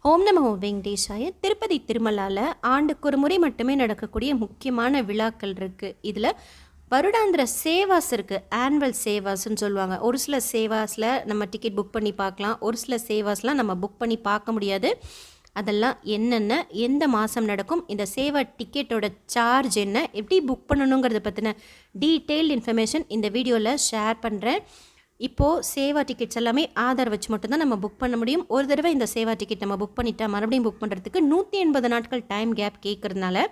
ஓம் நமோ வெங்கடேஷாய. திருப்பதி திருமலாவில் ஆண்டுக்கு ஒரு முறை மட்டுமே நடக்கக்கூடிய முக்கியமான விழாக்கள் இருக்குது. இதில் வருடாந்திர சேவாஸ் இருக்குது, ஆனுவல் சேவாஸ்ன்னு சொல்லுவாங்க. ஒரு சில சேவாஸில் நம்ம டிக்கெட் புக் பண்ணி பார்க்கலாம், ஒரு சில சேவாஸ்லாம் நம்ம புக் பண்ணி பார்க்க முடியாது. அதெல்லாம் என்னென்ன, எந்த மாதம் நடக்கும், இந்த சேவா டிக்கெட்டோட சார்ஜ் என்ன, எப்படி புக் பண்ணணுங்கிறத பற்றின டீட்டெயில்டு இன்ஃபர்மேஷன் இந்த வீடியோவில் ஷேர் பண்ணுறேன். இப்போது சேவா டிக்கெட்ஸ் எல்லாமே ஆதார் வச்சு மட்டும்தான் நம்ம புக் பண்ண முடியும். ஒரு தடவை இந்த சேவா டிக்கெட் நம்ம புக் பண்ணிட்டா மறுபடியும் புக் பண்ணுறதுக்கு 180 நாட்கள் டைம் கேப் கேட்குறதுனால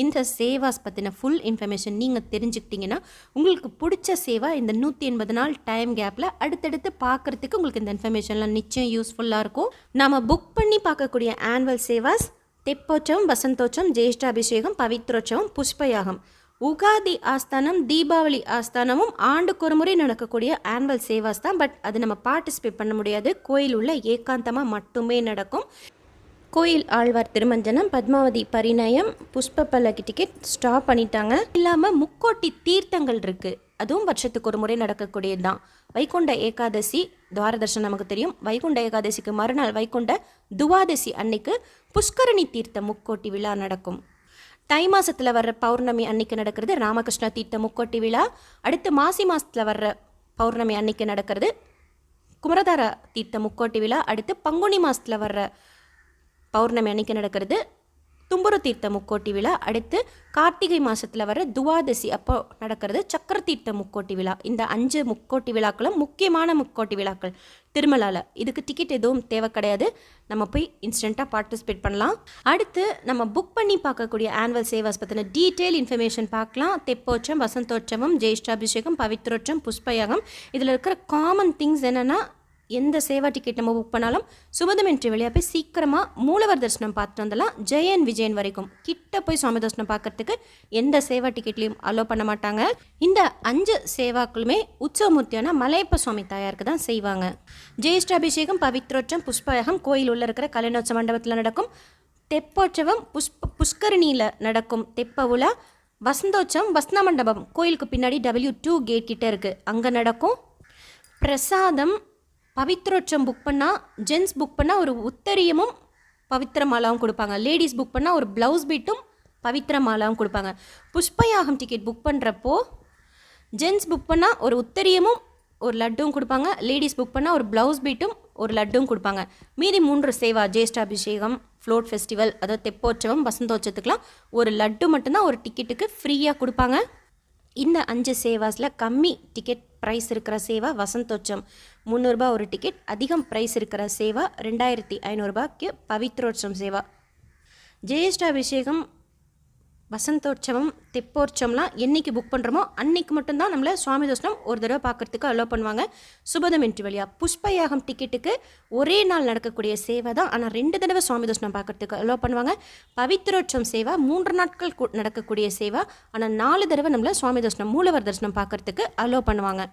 இந்த சேவாஸ் பற்றின ஃபுல் இன்ஃபர்மேஷன் நீங்கள் தெரிஞ்சுக்கிட்டிங்கன்னா உங்களுக்கு பிடிச்ச சேவா இந்த 180 நாள் டைம் கேப்பில் அடுத்தடுத்து பார்க்குறதுக்கு உங்களுக்கு இந்த இன்ஃபர்மேஷன்லாம் நிச்சயம் யூஸ்ஃபுல்லாக இருக்கும். நம்ம புக் பண்ணி பார்க்கக்கூடிய ஆனுவல் சேவாஸ் தெப்போற்சவம், வசந்தோற்சவம், ஜேஷ்டாபிஷேகம், பவித்ரோற்சவம், புஷ்பயாகம், உகாதி ஆஸ்தானம், தீபாவளி ஆஸ்தானமும் ஆண்டுக்கு ஒரு முறை நடக்கக்கூடிய ஆனுவல் சேவாஸ் தான். பட் அது நம்ம பார்ட்டிசிபேட் பண்ண முடியாது, கோயில் உள்ள ஏகாந்தமாக மட்டுமே நடக்கும். கோயில் ஆழ்வார் திருமஞ்சனம், பத்மாவதி பரிணயம், புஷ்ப பல்லக்கு டிக்கெட் ஸ்டாப் பண்ணிட்டாங்க. இல்லாமல் முக்கோட்டி தீர்த்தங்கள் இருக்குது, அதுவும் வருஷத்துக்கு ஒரு முறை நடக்கக்கூடியது தான். வைகுண்ட ஏகாதசி துவாரதர்ஷனம் நமக்கு தெரியும். வைகுண்ட ஏகாதசிக்கு மறுநாள் வைகுண்ட துவாதசி அன்னைக்கு புஷ்கரணி தீர்த்த முக்கோட்டி விழா நடக்கும். தை மாதத்தில் வர்ற பௌர்ணமி அன்னைக்கு நடக்கிறது ராமகிருஷ்ண தீர்த்த முக்கோட்டி விழா. அடுத்து மாசி மாதத்தில் வர்ற பௌர்ணமி அன்னைக்கு நடக்கிறது குமரதார தீர்த்த முக்கோட்டி விழா. அடுத்து பங்குனி மாதத்தில் வர்ற பௌர்ணமி அன்னைக்கு நடக்கிறது தும்புரு தீர்த்த முக்கோட்டி விழா. அடுத்து கார்த்திகை மாதத்தில் வர துவாதசி அப்போ நடக்கிறது சக்கர தீர்த்த முக்கோட்டி விழா. இந்த 5 முக்கோட்டி விழாக்களும் முக்கியமான முக்கோட்டி விழாக்கள் திருமலாவில். இதுக்கு டிக்கெட் எதுவும் தேவை கிடையாது, நம்ம போய் இன்ஸ்டண்ட்டாக பார்ட்டிசிபேட் பண்ணலாம். அடுத்து நம்ம புக் பண்ணி பார்க்கக்கூடிய ஆனுவல் சேவாஸ் பற்றின டீட்டெயில் இன்ஃபர்மேஷன் பார்க்கலாம். தெப்போற்சவம், வசந்தோற்சவம், ஜேஷ்டாபிஷேகம், பவித்ரோற்சவம், புஷ்பயாகம். இதில் இருக்கிற காமன் திங்ஸ் என்னென்னா, எந்த சேவா டிக்கெட் நம்ம புக் பண்ணாலும் சுபதமென்ட்ரி வழியாக போய் சீக்கிரமாக மூலவர் தரிசனம் பார்த்துட்டு வந்துடலாம். ஜெயன் விஜயன் வரைக்கும் கிட்ட போய் சுவாமி தரிசனம் பார்க்கறதுக்கு எந்த சேவா டிக்கெட்லையும் அலோவ் பண்ண மாட்டாங்க. இந்த 5 சேவாக்களுமே உற்சவமூர்த்தியான மலையப்ப சுவாமி தாயாருக்கு தான் செய்வாங்க. ஜேஷ்டாபிஷேகம், பவித்ரோற்சவம், புஷ்பயாகம் கோயில் உள்ள இருக்கிற கலைநோற்சவ மண்டபத்தில் நடக்கும். தெப்போற்சவம் புஷ்கரணியில் நடக்கும் தெப்ப உலா. வசந்தோற்சவம் வஸ்ன மண்டபம் கோயிலுக்கு பின்னாடி W2 கேட் கிட்ட இருக்குது, அங்கே நடக்கும். பிரசாதம் பவித்ரோற்சவம் புக் பண்ணால், ஜென்ஸ் புக் பண்ணால் ஒரு உத்தரியமும் பவித்திர மாலாவும் கொடுப்பாங்க. லேடிஸ் புக் பண்ணால் ஒரு ப்ளவுஸ் பீட்டும் பவித்திர மாலாவும் கொடுப்பாங்க. புஷ்பயாகம் டிக்கெட் புக் பண்ணுறப்போ ஜென்ஸ் புக் பண்ணால் ஒரு உத்தரியமும் ஒரு லட்டும் கொடுப்பாங்க. லேடிஸ் புக் பண்ணால் ஒரு ப்ளவுஸ் பீட்டும் ஒரு லட்டும் கொடுப்பாங்க. மீதி 3 சேவா ஜேஷ்டாபிஷேகம், ஃப்ளோட் ஃபெஸ்டிவல், அதாவது தெப்போற்சவம், வசந்தோற்சவத்துக்கெலாம் ஒரு லட்டு மட்டும்தான் ஒரு டிக்கெட்டுக்கு ஃப்ரீயாக கொடுப்பாங்க. இந்த 5 சேவாஸில் கம்மி டிக்கெட் ப்ரைஸ் இருக்கிற சேவா வசந்தோற்சவம் 300 ரூபா ஒரு டிக்கெட். அதிகம் ப்ரைஸ் இருக்கிற சேவா 2500 ரூபாய்க்கு பவித்ரோற்சவம் சேவா. ஜேஷ்டாபிஷேகம், வசந்தோற்சவம், தெப்போற்சவம்லாம் என்றைக்கு புக் பண்ணுறோமோ அன்றைக்கி மட்டும்தான் நம்மளை சுவாமி தரிசனம் ஒரு தடவை பார்க்குறதுக்கு அலோவ் பண்ணுவாங்க சுபதமென்ட்ரி வழியாக. புஷ்பயாகம் டிக்கெட்டுக்கு ஒரே நாள் நடக்கக்கூடிய சேவை தான், ஆனால் 2 தடவை சுவாமி தரிசனம் பார்க்குறதுக்கு அலோவ் பண்ணுவாங்க. பவித்ரோற்சவம் சேவா 3 நாட்கள் நடக்கக்கூடிய சேவா, ஆனால் 4 தடவை நம்மளை சுவாமி தரிசனம் மூலவர் தரிசனம் பார்க்குறதுக்கு அலோவ் பண்ணுவாங்க.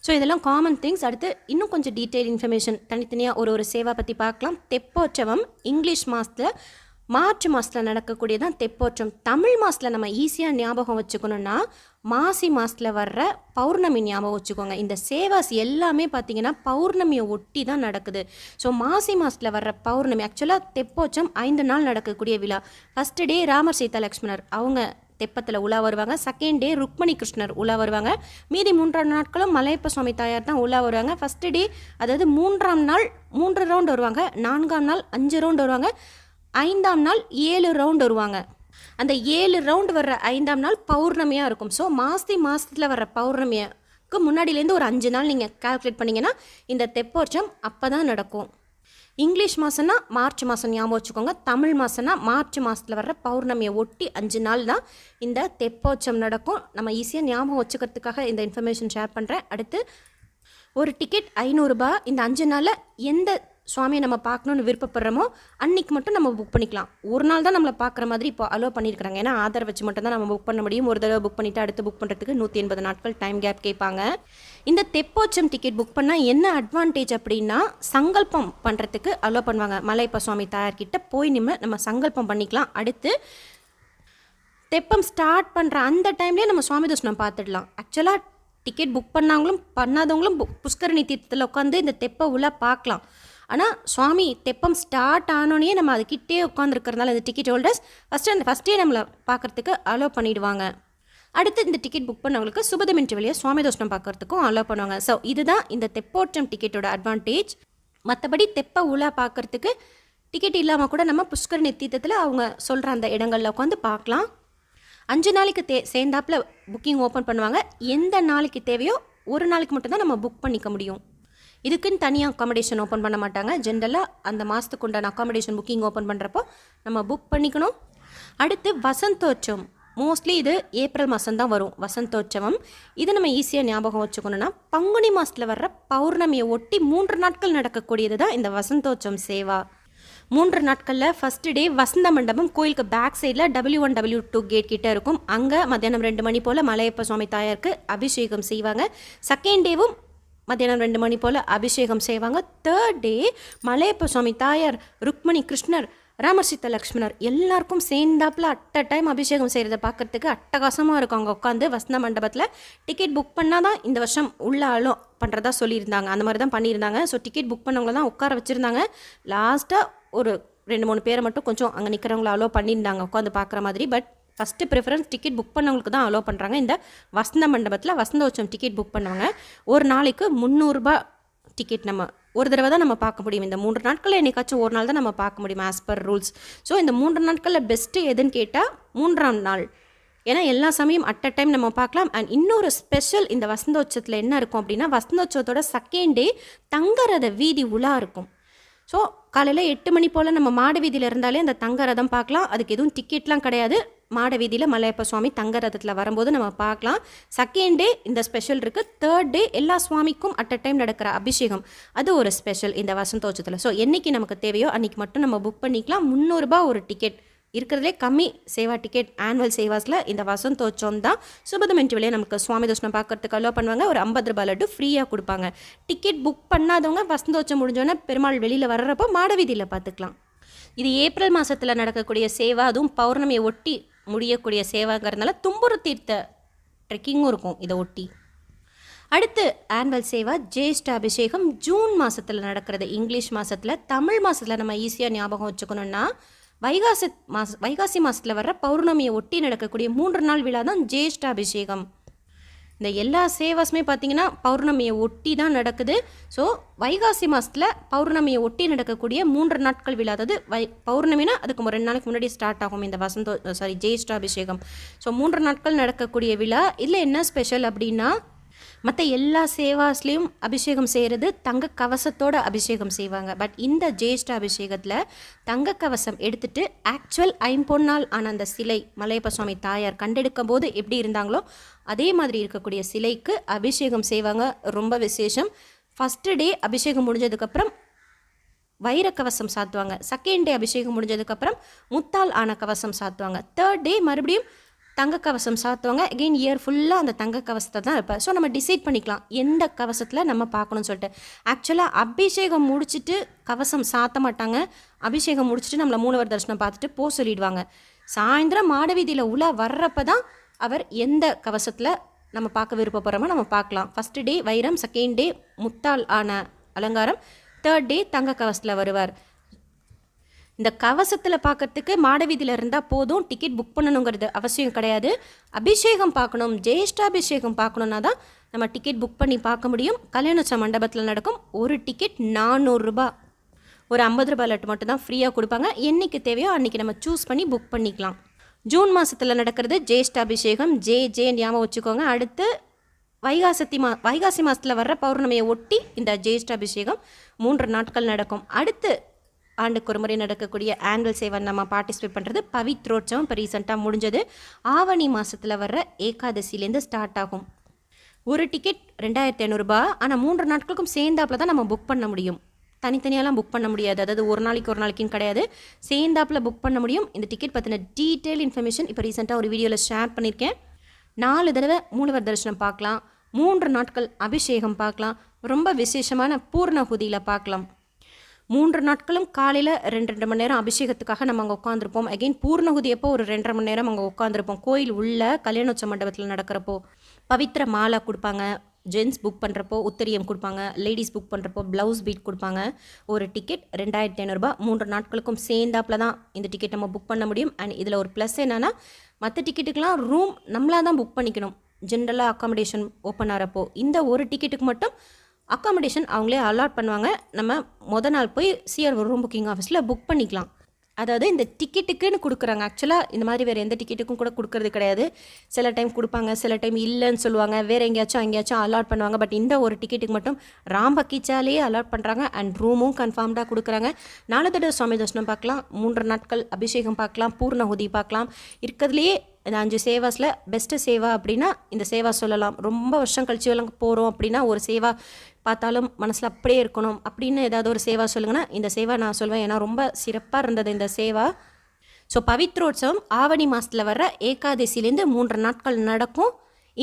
ஸோ இதெல்லாம் காமன் திங்ஸ். அடுத்து இன்னும் கொஞ்சம் டீட்டெயில் இன்ஃபர்மேஷன் தனித்தனியாக ஒரு சேவா பற்றி பார்க்கலாம். தெப்போற்சவம் இங்கிலீஷ் மாதத்தில் மார்ச் மாதத்தில் நடக்கக்கூடியதான் தெப்போற்சவம். தமிழ் மாதத்தில் நம்ம ஈஸியாக ஞாபகம் வச்சுக்கணுன்னா மாசி மாதத்தில் வர்ற பௌர்ணமி ஞாபகம் வச்சுக்கோங்க. இந்த சேவாஸ் எல்லாமே பார்த்திங்கன்னா பௌர்ணமியை ஒட்டி தான் நடக்குது. ஸோ மாசி மாதத்தில் வர்ற பௌர்ணமி ஆக்சுவலாக தெப்போற்சவம் 5 நாள் நடக்கக்கூடிய விழா. ஃபஸ்ட்டு டே ராமர் சீதா லக்ஷ்மணர் அவங்க தெப்பத்தில் உலா வருவாங்க. செகண்ட் டே ருக்மணி கிருஷ்ணர் உலா வருவாங்க. மீதி 3ஆம் நாட்களும் மலையப்ப சுவாமி தாயார் தான் உலா வருவாங்க. ஃபஸ்ட்டு டே அதாவது 3ஆம் நாள் 3 ரவுண்ட் வருவாங்க, 4ஆம் நாள் 5 ரவுண்ட் வருவாங்க, 5ஆம் நாள் 7 ரவுண்ட் வருவாங்க. அந்த 7 ரவுண்ட் வர்ற 5ஆம் நாள் பௌர்ணமியாக இருக்கும். ஸோ மாதத்தில் வர்ற பௌர்ணமிக்கு முன்னாடியிலேருந்து ஒரு 5 நாள் நீங்கள் கால்குலேட் பண்ணிங்கன்னா இந்த தெப்போற்சவம் அப்போ தான் நடக்கும். இங்கிலீஷ் மாதம்னா மார்ச் மாதம் ஞாபகம் வச்சுக்கோங்க. தமிழ் மாதம்னா மார்ச் மாதத்தில் வர்ற பௌர்ணமியை ஒட்டி 5 நாள் தான் இந்த தெப்போற்சவம் நடக்கும். நம்ம ஈஸியாக ஞாபகம் வச்சுக்கிறதுக்காக இந்த இன்ஃபர்மேஷன் ஷேர் பண்ணுறேன். அடுத்து ஒரு டிக்கெட் 500 ரூபா. இந்த 5 நாளில் எந்த சுவாமியை நம்ம பார்க்கணுன்னு விருப்பப்படுறோமோ அன்றைக்கி மட்டும் நம்ம புக் பண்ணிக்கலாம். ஒரு நாள் தான் நம்மளை பார்க்குற மாதிரி இப்போ அலோவ் பண்ணியிருக்கிறாங்க. ஏன்னா ஆதார் வச்சு மட்டும் தான் நம்ம புக் பண்ண முடியும். ஒரு தடவை புக் பண்ணிவிட்டு அடுத்து புக் பண்ணுறதுக்கு 180 நாட்கள் டைம் கேப் கேட்பாங்க. இந்த தெப்போற்சவம் டிக்கெட் புக் பண்ணால் என்ன அட்வான்டேஜ் அப்படின்னா, சங்கல்பம் பண்ணுறதுக்கு அலோவ் பண்ணுவாங்க. மலையப்ப சுவாமி தாயார்கிட்ட போய் நம்ம சங்கல்பம் பண்ணிக்கலாம். அடுத்து தெப்பம் ஸ்டார்ட் பண்ணுற அந்த டைம்லேயே நம்ம சுவாமி தரிசனம் பார்த்துடலாம். ஆக்சுவலாக டிக்கெட் புக் பண்ணாங்களும் பண்ணாதவங்களும் புஷ்கரணி தீர்த்தத்தில் உட்காந்து இந்த தெப்ப உலா பார்க்கலாம். ஆனால் சுவாமி தெப்பம் ஸ்டார்ட் ஆனோடனே நம்ம அதுக்கிட்டே உட்காந்துருக்கிறதுனால இந்த டிக்கெட் ஹோல்டர்ஸ் ஃபஸ்ட்டே நம்மளை பார்க்குறதுக்கு அலோவ் பண்ணிவிடுவாங்க. அடுத்து இந்த டிக்கெட் புக் பண்ணவங்களுக்கு சுபதமின்றி வழியாக சுவாமி தோஷனம் பார்க்குறதுக்கும் அலோவ் பண்ணுவாங்க. ஸோ இதுதான் இந்த தெப்போற்றம் டிக்கெட்டோட அட்வான்டேஜ். மற்றபடி தெப்ப உலா பார்க்குறதுக்கு டிக்கெட் இல்லாமல் கூட நம்ம புஷ்கரணி தீர்த்தத்தில் அவங்க சொல்கிற அந்த இடங்களில் உட்காந்து பார்க்கலாம். 5 நாளைக்கு சேர்ந்தாப்பில் புக்கிங் ஓப்பன் பண்ணுவாங்க. எந்த நாளைக்கு தேவையோ ஒரு நாளைக்கு மட்டும்தான் நம்ம புக் பண்ணிக்க முடியும். இதுக்குன்னு தனியாக அக்காமடேஷன் ஓப்பன் பண்ண மாட்டாங்க. ஜென்ரலாக அந்த மாதத்துக்கு உண்டான அக்காமடேஷன் புக்கிங் ஓப்பன் பண்ணுறப்போ நம்ம புக் பண்ணிக்கணும். அடுத்து வசந்தோற்சவம், மோஸ்ட்லி இது ஏப்ரல் மாதம் தான் வரும். வசந்தோற்சவம் இது நம்ம ஈஸியாக ஞாபகம் வச்சுக்கணுன்னா பங்குனி மாதத்தில் வர்ற பௌர்ணமியை ஒட்டி 3 நாட்கள் நடக்கக்கூடியது தான் இந்த வசந்தோற்சவம் சேவா. 3 நாட்களில் ஃபஸ்ட்டு டே வசந்த மண்டபம் கோயிலுக்கு பேக் சைடில் W1 W2 கேட் கிட்டே இருக்கும். அங்கே மத்தியானம் 2 மணி போல் மலையப்ப சுவாமி தாயாருக்கு அபிஷேகம் செய்வாங்க. செகண்ட் டேவும் மத்தியானம் 2 மணி போல் அபிஷேகம் செய்வாங்க. தேர்ட் டே மலையப்ப சுவாமி தாயார், ருக்மணி, கிருஷ்ணர், ராமர், சீதா, லக்ஷ்மணர் எல்லாருக்கும் சேர்ந்தாப்பில் அட் அ டைம் அபிஷேகம் செய்கிறத பார்க்குறதுக்கு அட்டகாசமாக இருக்கும். அங்கே உட்காந்து வசந்த மண்டபத்தில் டிக்கெட் புக் பண்ணால் தான் இந்த வருஷம் உள்ள ஆளும் பண்ணுறதா சொல்லியிருந்தாங்க. அந்த மாதிரி தான் பண்ணியிருந்தாங்க. ஸோ டிக்கெட் புக் பண்ணவங்கள தான் உட்கார வச்சுருந்தாங்க. லாஸ்ட்டாக ஒரு 2-3 பேரை மட்டும் கொஞ்சம் அங்கே நிற்கிறவங்கள அலோவ் பண்ணியிருந்தாங்க உட்காந்து பார்க்குற மாதிரி. But first preference ticket book பண்ணவங்களுக்கு தான் அலோவ் பண்ணுறாங்க. இந்த வசந்த மண்டபத்தில் வசந்தோற்சவம் டிக்கெட் புக் பண்ணவங்க ஒரு நாளைக்கு 300 ரூபாய் டிக்கெட் நம்ம ஒரு தடவை தான் நம்ம பார்க்க முடியும். இந்த 3 நாட்களில் என்னைக்காச்சும் ஒரு நாள் தான் நம்ம பார்க்க முடியும் ஆஸ் பர் ரூல்ஸ். ஸோ இந்த 3 நாட்களில் பெஸ்ட்டு எதுன்னு கேட்டால் 3ஆம் நாள். ஏன்னா எல்லா சமயம் அட் அ டைம் நம்ம பார்க்கலாம். அண்ட் இன்னொரு ஸ்பெஷல் இந்த வசந்தோற்சவத்தில் என்ன இருக்கும் அப்படின்னா வசந்தோற்சவத்தோட செகண்ட் டே தங்கரத வீதி உலா இருக்கும். ஸோ காலையில் 8 மணி போல் நம்ம மாட வீதியில் இருந்தாலே அந்த தங்க ரதம் பார்க்கலாம். அதுக்கு எதுவும் டிக்கெட்லாம் கிடையாது. மாட வீதியில் மலையப்ப சுவாமி தங்க ரதத்தில் வரும்போது நம்ம பார்க்கலாம். செகண்ட் டே இந்த ஸ்பெஷல் இருக்குது. தேர்ட் டே எல்லா சுவாமிக்கும் அட் அ டைம் நடக்கிற அபிஷேகம், அது ஒரு ஸ்பெஷல் இந்த வசந்தோற்சவத்தில். ஸோ என்றைக்கு நமக்கு தேவையோ அன்றைக்கி மட்டும் நம்ம புக் பண்ணிக்கலாம். 300 ரூபாய் ஒரு டிக்கெட், இருக்கிறதுலே கம்மி சேவா டிக்கெட் ஆனுவல் சேவாஸில் இந்த வசந்தோற்சவம் தான். சுபதமின்றி வழியாக நமக்கு சுவாமி தோஷனம் பார்க்கறதுக்கு அலோவ் பண்ணுவாங்க. ஒரு 50 ரூபாய் லட்டு ஃப்ரீயாக கொடுப்பாங்க. டிக்கெட் புக் பண்ணாதவங்க வசந்தோற்சவம் முடிஞ்சோன்னே பெருமாள் வெளியில் வர்றப்போ மாடவீதியில் பார்த்துக்கலாம். இது ஏப்ரல் மாதத்தில் நடக்கக்கூடிய சேவா, அதுவும் பௌர்ணமியை ஒட்டி முடியக்கூடிய சேவாங்கிறதுனால தும்புரு தீர்த்த ட்ரெக்கிங்கும் இருக்கும் இதை ஒட்டி. அடுத்து ஆனுவல் சேவா ஜேஷ்ட அபிஷேகம் ஜூன் மாதத்தில் நடக்கிறது. இங்கிலீஷ் மாதத்தில், தமிழ் மாதத்தில் நம்ம ஈஸியாக ஞாபகம் வச்சுக்கணுன்னா வைகாசி மாதத்தில் வர்ற பௌர்ணமியை ஒட்டி நடக்கக்கூடிய 3 நாள் விழா தான் ஜேஷ்ட அபிஷேகம். இந்த எல்லா சேவாஸுமே பார்த்திங்கன்னா பௌர்ணமியை ஒட்டி தான் நடக்குது. ஸோ வைகாசி மாதத்தில் பௌர்ணமியை ஒட்டி நடக்கக்கூடிய 3 நாட்கள் விழா, அதாவது பௌர்ணமினா அதுக்கு 2 நாளைக்கு முன்னாடி ஸ்டார்ட் ஆகும் இந்த ஜேஷ்ட அபிஷேகம். ஸோ 3 நாட்கள் நடக்கக்கூடிய விழா. இதில் என்ன ஸ்பெஷல் அப்படின்னா மற்ற எல்லா சேவாஸ்லேயும் அபிஷேகம் செய்கிறது தங்க கவசத்தோடு அபிஷேகம் செய்வாங்க. பட் இந்த ஜேஷ்ட அபிஷேகத்தில் தங்க கவசம் எடுத்துகிட்டு ஆக்சுவல் ஐம்பொன்னால் ஆன அந்த சிலை மலையப்ப சுவாமி தாயார் கண்டெடுக்கும் போது எப்படி இருந்தாங்களோ அதே மாதிரி இருக்கக்கூடிய சிலைக்கு அபிஷேகம் செய்வாங்க. ரொம்ப விசேஷம். ஃபஸ்ட்டு டே அபிஷேகம் முடிஞ்சதுக்கப்புறம் வைர கவசம் சாத்துவாங்க. செகண்ட் டே அபிஷேகம் முடிஞ்சதுக்கப்புறம் முத்தால் ஆன கவசம் சாத்துவாங்க. தேர்ட் டே மறுபடியும் தங்க கவசம் சாத்துவாங்க. அகெயின் இயர் ஃபுல்லாக அந்த தங்க கவசத்தை தான் இருப்பார். ஸோ நம்ம டிசைட் பண்ணிக்கலாம் எந்த கவசத்தில் நம்ம பார்க்கணும்னு சொல்லிட்டு. ஆக்சுவலாக அபிஷேகம் முடிச்சுட்டு கவசம் சாத்த மாட்டாங்க. அபிஷேகம் முடிச்சுட்டு நம்மளை மூலவர் தரிசனம் பார்த்துட்டு போக சொல்லிடுவாங்க. சாயந்தரம் மாடவீதியில் உலா வர்றப்ப தான் அவர் எந்த கவசத்தில் நம்ம பார்க்க விருப்பப்படுறோமோ நம்ம பார்க்கலாம். ஃபஸ்ட்டு டே வைரம், செகண்ட் டே முத்தால் ஆன அலங்காரம், தேர்ட் டே தங்க கவசத்தில் வருவார். இந்த கவசத்தில் பார்க்கறதுக்கு மாடவீதியில் இருந்தால் போதும், டிக்கெட் புக் பண்ணணுங்கிறது அவசியம் கிடையாது. அபிஷேகம் பார்க்கணும், ஜேஷ்டாபிஷேகம் பார்க்கணுன்னா தான் நம்ம டிக்கெட் புக் பண்ணி பார்க்க முடியும். கல்யாணோற்சவ மண்டபத்தில் நடக்கும். ஒரு டிக்கெட் 400 ரூபாய். ஒரு 50 ரூபாய் லட்டு மட்டும் தான் ஃப்ரீயாக கொடுப்பாங்க. என்றைக்கு தேவையோ அன்றைக்கி நம்ம சூஸ் பண்ணி புக் பண்ணிக்கலாம். ஜூன் மாதத்தில் நடக்கிறது ஜேஷ்டாபிஷேகம். ஜே ஞாபகம் வச்சுக்கோங்க. அடுத்து வைகாசி மாதத்தில் வர்ற பௌர்ணமியை ஒட்டி இந்த ஜேஷ்டாபிஷேகம் 3 நாட்கள் நடக்கும். அடுத்து ஆண்டுக்கு ஒரு முறை நடக்கக்கூடிய ஆனுவல் சேவை நம்ம பார்ட்டிசிபேட் பண்ணுறது பவித்ரோற்சவம். இப்போ ரீசெண்டாக முடிஞ்சது. ஆவணி மாதத்தில் வர்ற ஏகாதசிலேருந்து ஸ்டார்ட் ஆகும். ஒரு டிக்கெட் 2500 ரூபாய். ஆனால் 3 நாட்களுக்கும் சேர்ந்தாப்பில் தான் நம்ம புக் பண்ண முடியும். தனித்தனியாலாம் புக் பண்ண முடியாது. அதாவது ஒரு நாளைக்குன்னு கிடையாது, சேர்ந்தாப்பில் புக் பண்ண முடியும். இந்த டிக்கெட் பற்றின டீட்டெயில் இன்ஃபர்மேஷன் இப்போ ரீசெண்டாக ஒரு வீடியோவில் ஷேர் பண்ணியிருக்கேன். 4 தடவை மூலவர் தரிசனம் பார்க்கலாம். 3 நாட்கள் அபிஷேகம் பார்க்கலாம். ரொம்ப விசேஷமான பூர்ணகுதியில் பார்க்கலாம். 3 நாட்களும் காலையில் 2 மணி நேரம் அபிஷேகத்துக்காக நம்ம அங்கே உட்காந்துருப்போம். அகெயின் பூர்ணகுதி எப்போ ஒரு 2.5 மணி நேரம் அங்கே உட்காந்துருப்போம். கோயில் உள்ள கல்யாணோற்சவ மண்டபத்தில் நடக்கிறப்போ பவித்திர மாலை கொடுப்பாங்க. ஜென்ஸ் புக் பண்ணுறப்போ உத்தரியம் கொடுப்பாங்க, லேடிஸ் புக் பண்ணுறப்போ ப்ளவுஸ் பீட் கொடுப்பாங்க. ஒரு டிக்கெட் 2500 3 நாட்களுக்கும் சேர்ந்தாப்பில் தான் இந்த டிக்கெட் நம்ம புக் பண்ண முடியும். அண்ட் இதில் ஒரு ப்ளஸ் என்னென்னா, மற்ற டிக்கெட்டுக்கெலாம் ரூம் நம்மளாக தான் புக் பண்ணிக்கணும். ஜென்ரலாக அக்காமடேஷன் ஓப்பன் ஆகிறப்போ இந்த ஒரு டிக்கெட்டுக்கு மட்டும் அக்காமடேஷன் அவங்களே அலாட் பண்ணுவாங்க. நம்ம நாள் போய் சிஆர் ரூம் புக்கிங் ஆஃபீஸில் புக் பண்ணிக்கலாம். அதாவது இந்த டிக்கெட்டுக்குன்னு கொடுக்குறாங்க. ஆக்சுவலாக இந்த மாதிரி வேறு எந்த டிக்கெட்டுக்கும் கூட கொடுக்கறது கிடையாது. சில டைம் கொடுப்பாங்க, சில டைம் இல்லைன்னு சொல்லுவாங்க, வேறு எங்கேயாச்சும் அலாட் பண்ணுவாங்க. பட் இந்த ஒரு டிக்கெட்டுக்கு மட்டும் ராம்பக்கிச்சாலே அலாட் பண்ணுறாங்க. அண்ட் ரூமும் கன்ஃபார்ம்டாக கொடுக்குறாங்க. 4 தடவை சுவாமி தர்ஷனம் பார்க்கலாம், 3 நாட்கள் அபிஷேகம் பார்க்கலாம், பூர்ணஹுதி பார்க்கலாம். இருக்கிறதுலையே இந்த 5 சேவாஸில் பெஸ்ட்டு சேவா அப்படின்னா இந்த சேவா சொல்லலாம். ரொம்ப வருஷம் கழிச்சு போகிறோம் அப்படின்னா ஒரு சேவா பார்த்தாலும் மனசில் அப்படியே இருக்கணும் அப்படின்னு ஏதாவது ஒரு சேவா சொல்லுங்கன்னா இந்த சேவா நான் சொல்வேன். ஏன்னா ரொம்ப சிறப்பாக இருந்தது இந்த சேவா. ஸோ பவித்ரோத்சவம் ஆவணி மாதத்தில் வர்ற ஏகாதசிலேருந்து 3 நாட்கள் நடக்கும்.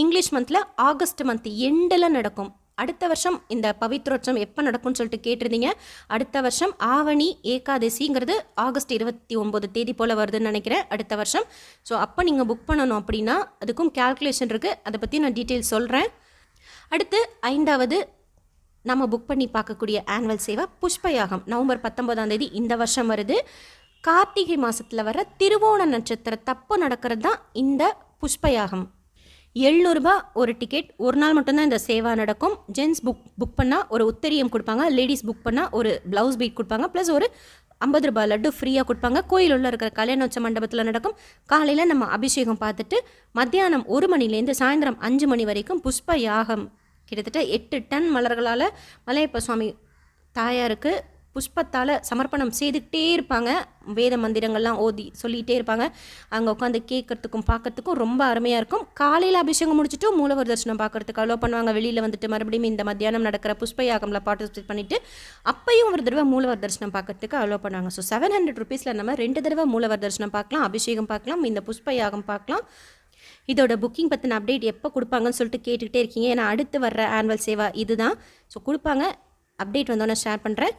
இங்கிலீஷ் மந்தில் ஆகஸ்ட் மந்த் எண்டில் நடக்கும். அடுத்த வருஷம் இந்த பவித்ரோத்சவம் எப்போ நடக்கும்னு சொல்லிட்டு கேட்டிருந்தீங்க. அடுத்த வருஷம் ஆவணி ஏகாதசிங்கிறது ஆகஸ்ட் 29 தேதி போல் வருதுன்னு நினைக்கிறேன் அடுத்த வருஷம். ஸோ அப்போ நீங்கள் புக் பண்ணணும் அப்படின்னா அதுக்கும் கேல்குலேஷன் இருக்குது. அதை பற்றி நான் டீட்டெயில்ஸ் சொல்கிறேன். அடுத்து 5வது நம்ம புக் பண்ணி பார்க்கக்கூடிய ஆனுவல் சேவா புஷ்பயாகம். நவம்பர் 19ஆம் தேதி இந்த வருஷம் வருது. கார்த்திகை மாதத்தில் வர திருவோண நட்சத்திரத்தப்போ நடக்கிறது தான் இந்த புஷ்பயாகம். 700 ரூபாய் ஒரு டிக்கெட். ஒரு நாள் மட்டும்தான் இந்த சேவா நடக்கும். ஜென்ஸ் புக் பண்ணால் ஒரு உத்தரியம் கொடுப்பாங்க, லேடிஸ் புக் பண்ணால் ஒரு ப்ளவுஸ் பீட் கொடுப்பாங்க, ப்ளஸ் ஒரு 50 ரூபாய் லட்டு ஃப்ரீயாக கொடுப்பாங்க. கோயில் உள்ள இருக்கிற கல்யாணோற்சவ மண்டபத்தில் நடக்கும். காலையில் நம்ம அபிஷேகம் பார்த்துட்டு மத்தியானம் 1 மணிலேருந்து சாயந்தரம் 5 மணி வரைக்கும் புஷ்ப யாகம். கிட்டத்தட்ட 8 டன் மலர்களால் மலையப்ப சுவாமி தாயாருக்கு புஷ்பத்தால் சமர்ப்பணம் செய்துக்கிட்டே இருப்பாங்க. வேத மந்திரங்கள்லாம் ஓதி சொல்லிகிட்டே இருப்பாங்க. அங்கே உட்காந்து கேட்கறதுக்கும் பார்க்கறதுக்கும் ரொம்ப அருமையாக இருக்கும். காலையில் அபிஷேகம் முடிச்சுட்டு மூலவர் தரிசனம் பார்க்கறதுக்கு அலோ பண்ணுவாங்க. வெளியில் வந்துட்டு மறுபடியும் இந்த மத்தியானம் நடக்கிற புஷ்பயாகமில் பார்ட்டிசிபேட் பண்ணிவிட்டு அப்பையும் ஒரு தடவை மூலவர் தரிசனம் பார்க்கறதுக்கு அலோ பண்ணுவாங்க. ஸோ 700 ருபீஸில் நம்ம 2 தடவை மூலவர் தரிசனம் பார்க்கலாம், அபிஷேகம் பார்க்கலாம், இந்த புஷ்பயாகம் பார்க்கலாம். இதோட புக்கிங் பற்றின அப்டேட் எப்போ கொடுப்பாங்கன்னு சொல்லிட்டு கேட்டுக்கிட்டே இருக்கீங்க. ஏன்னா அடுத்து வர்ற ஆனுவல் சேவா இதுதான். ஸோ கொடுப்பாங்க, அப்டேட் வந்தோன்னே ஷேர் பண்ணுறேன்.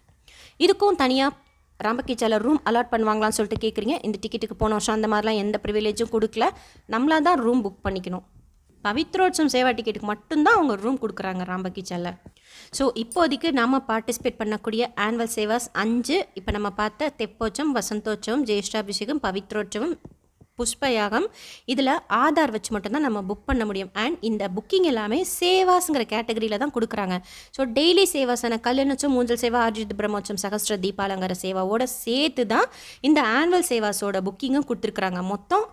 இதுக்கும் தனியாக ராம்பக்கிச்சால ரூம் அலாட் பண்ணுவாங்களான்னு சொல்லிட்டு கேட்குறீங்க. இந்த டிக்கெட்டுக்கு போன வருஷம் அந்த மாதிரிலாம் எந்த ப்ரிவிலேஜும் கொடுக்கல. நம்மளாக தான் ரூம் புக் பண்ணிக்கணும். பவித்ரோத்சவம் சேவா டிக்கெட்டுக்கு மட்டும்தான் அவங்க ரூம் கொடுக்குறாங்க ராம்பக்கிச்சால. ஸோ இப்போதைக்கு நம்ம பார்ட்டிசிபேட் பண்ணக்கூடிய ஆனுவல் சேவாஸ் 5. இப்போ நம்ம பார்த்த தெப்போற்சவம், வசந்தோற்சவம், ஜேஷ்டாபிஷேகம், பவித்ரோற்சவம், புஷ்பயாகம். இதில் ஆதார் வச்சு மட்டும்தான் நம்ம புக் பண்ண முடியும். அண்ட் இந்த புக்கிங் எல்லாமே சேவாஸுங்கிற கேட்டகரியில் தான் கொடுக்குறாங்க. ஸோ டெய்லி சேவாஸான கல்யாணோற்சவம், மூஞ்சல் சேவா, ஆர்ஜித் பிரம்மோற்சவம், சகஸ்ர தீபாலங்கர சேவாவோட சேர்த்து தான் இந்த ஆனுவல் சேவாஸோட புக்கிங்கும் கொடுத்துருக்குறாங்க. மொத்தம்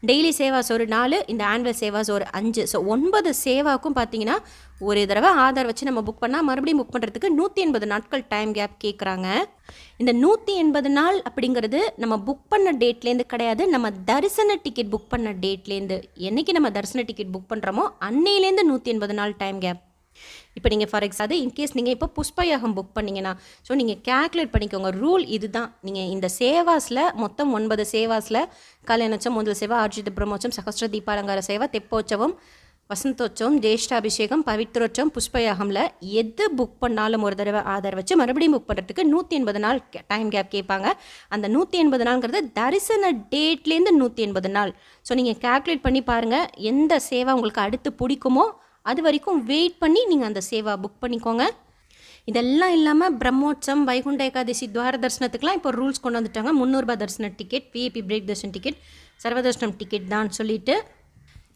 டெய்லி சேவாஸ் ஒரு 4, இந்த ஆனுவல் சேவாஸ் ஒரு 5. ஸோ 9 சேவாவுக்கும் பார்த்தீங்கன்னா ஒரு தடவை ஆதார் வச்சு நம்ம புக் பண்ணால் மறுபடியும் புக் பண்ணுறதுக்கு 180 நாட்கள் டைம் கேப் கேட்குறாங்க. இந்த 180 நாள் அப்படிங்கிறது நம்ம புக் பண்ண டேட்லேருந்து கிடையாது, நம்ம தரிசன டிக்கெட் புக் பண்ண டேட்லேருந்து. என்றைக்கு நம்ம தரிசன டிக்கெட் புக் பண்ணுறோமோ அன்னையிலேருந்து 180 நாள் டைம் கேப். இப்போ நீங்கள் ஃபார் எக்ஸாம்பிள் இன்கேஸ் நீங்கள் இப்போ புஷ்பயாகம் புக் பண்ணிங்கன்னா ஸோ நீங்கள் கேல்குலேட் பண்ணிக்கோங்க. ரூல் இது தான். நீங்கள் இந்த சேவாஸில் மொத்தம் 9 சேவாஸில் கல்யாணோற்சவம், முதல் சேவா, ஆர்ஜித் பிரம்மோற்சவம், சகஸ்ர தீபாலங்கார சேவா, தெப்போற்சவம், வசந்தோற்சவம், ஜேஷ்டாபிஷேகம், பவித்ரோற்சவம், புஷ்பயாகமில் எது புக் பண்ணாலும் ஒரு தடவை ஆதார் வச்சு மறுபடியும் புக் பண்ணுறதுக்கு 180 நாள் டைம் கேப் கேட்பாங்க. அந்த 180 நாள்ங்கிறது தரிசன டேட்லேருந்து 180 நாள். ஸோ நீங்கள் கேல்குலேட் பண்ணி பாருங்கள் எந்த சேவா உங்களுக்கு அடுத்து பிடிக்குமோ அது வரைக்கும் வெயிட் பண்ணி நீங்கள் அந்த சேவா புக் பண்ணிக்கோங்க. இதெல்லாம் இல்லாமல் பிரம்மோற்சவம், வைகுண்ட ஏகாதசி, துவார தரிசனத்துக்குலாம் இப்போ ரூல்ஸ் கொண்டு வந்துட்டாங்க. 300 ரூபாய் தரிசன ticket, VIP break darshan ticket, சர்வதர்ஷனம் டிக்கெட் தான் சொல்லிட்டு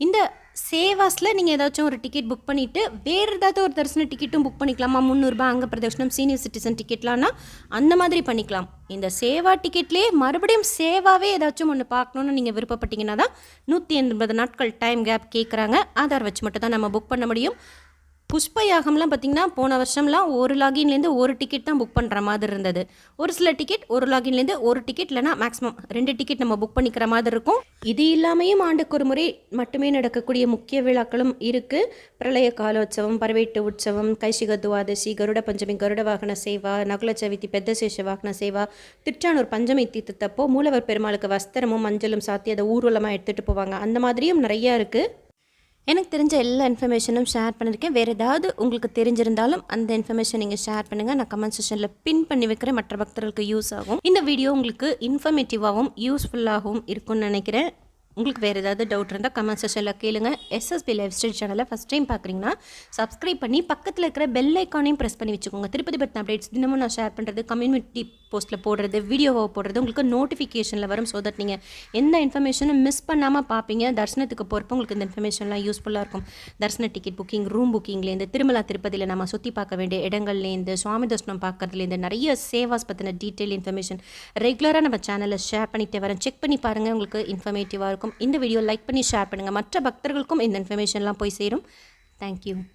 இந்த சேவாஸில் நீங்கள் ஏதாச்சும் ஒரு டிக்கெட் புக் பண்ணிவிட்டு வேறு ஏதாவது ஒரு தரிசன டிக்கெட்டும் புக் பண்ணிக்கலாமா? 300 ரூபாய் அங்கே பிரதர்ஷனம், சீனியர் சிட்டிசன் டிக்கெட்லாம்னா அந்த மாதிரி பண்ணிக்கலாம். இந்த சேவா டிக்கெட்லேயே மறுபடியும் சேவாவே ஏதாச்சும் ஒன்று பார்க்கணுன்னு நீங்கள் விருப்பப்பட்டீங்கன்னா தான் 180 நாட்கள் டைம் கேப் கேட்குறாங்க. ஆதார் வச்சு மட்டும் தான் நம்ம புக் பண்ண முடியும். புஷ்பயாகம்லாம் பார்த்திங்கன்னா போன வருஷம்லாம் ஒரு லாகின்லேருந்து ஒரு டிக்கெட் தான் புக் பண்ணுற மாதிரி இருந்தது. ஒரு சில டிக்கெட் ஒரு லாகின்லேருந்து ஒரு டிக்கெட் இல்லைனா மேக்ஸிமம் 2 டிக்கெட் நம்ம புக் பண்ணிக்கிற மாதிரி இருக்கும். இது இல்லாமையும் ஆண்டுக்கு ஒரு முறை மட்டுமே நடக்கக்கூடிய முக்கிய விழாக்களும் இருக்குது. பிரளய காலோற்சவம், பரவேட்டு உற்சவம், கைசிக துவாதசி, கருட பஞ்சமி, கருட வாகன சேவா, நகுல சவிதி, பெத்த சேஷ வாகன சேவா, திருச்சானூர் பஞ்சமி தீர்த்தத்தப்போ மூலவர் பெருமாளுக்கு வஸ்திரமும் மஞ்சளும் சாத்தி அதை ஊர்வலமாக எடுத்துகிட்டு போவாங்க. அந்த மாதிரியும் நிறையா இருக்குது. எனக்கு தெரிஞ்ச எல்லா இன்ஃபர்மேஷனும் ஷேர் பண்ணியிருக்கேன். வேறு ஏதாவது உங்களுக்கு தெரிஞ்சிருந்தாலும் அந்த இன்ஃபர்மேஷன் நீங்கள் ஷேர் பண்ணுங்கள். நான் கமெண்ட் செக்ஷனில் பின் பண்ணி வைக்கிறேன். மற்ற பக்தர்களுக்கு யூஸ் ஆகும். இந்த வீடியோ உங்களுக்கு இன்ஃபர்மேட்டிவாகவும் யூஸ்ஃபுல்லாகவும் இருக்கும்னு நினைக்கிறேன். உங்களுக்கு வேறு ஏதாவது டவுட் இருந்தால் கமெண்ட் செக்ஷனில் கேளுங்க. எஸ்எஸ்பி லைஃப் ஸ்டைல் சேனலை ஃபஸ்ட் டைம் பார்க்குறீங்கன்னா சப்ஸ்கிரைப் பண்ணி பக்கத்தில் இருக்கிற பெல் ஐக்கானையும் ப்ரெஸ் பண்ணி வச்சுக்கோங்க. திருப்பதி பற்றின அப்டேட்ஸ் தினமும் நான் ஷேர் பண்ணுறது, கம்யூனிட்டி போஸ்ட்டில் போடுறது, வீடியோவை போடுறது உங்களுக்கு நோட்டிஃபிகேஷனில் வரும். ஸோ தட் நீங்கள் எந்த இன்ஃபர்மேஷனும் மிஸ் பண்ணாமல் பார்ப்பீங்க. தரிசனத்துக்கு போகிறப்போ உங்களுக்கு இந்த இன்ஃபர்மேஷன்லாம் யூஸ்ஃபுல்லாக இருக்கும். தரிசன டிக்கெட் புக்கிங், ரூம் புக்கிங்லேருந்து, திருமலா திருப்பதியில் நம்ம சுற்றி பார்க்க வேண்டிய இடங்கள்லேருந்து, சுவாமி தரிசனம் பார்க்கறதுலேருந்து நிறைய சேவாஸ் பற்றின டீட்டெயில் இன்ஃபர்மேஷன் ரெகுலராக நம்ம சேனலில் ஷேர் பண்ணிகிட்டே வரேன். செக் பண்ணி பாருங்கள், உங்களுக்கு இன்ஃபர்மேட்டிவாக இருக்கும். இந்த வீடியோ லைக் பண்ணி ஷேர் பண்ணுங்கள். மற்ற பக்தர்களுக்கும் இந்த இன்ஃபர்மேஷன்லாம் போய் சேரும். தேங்க்யூ.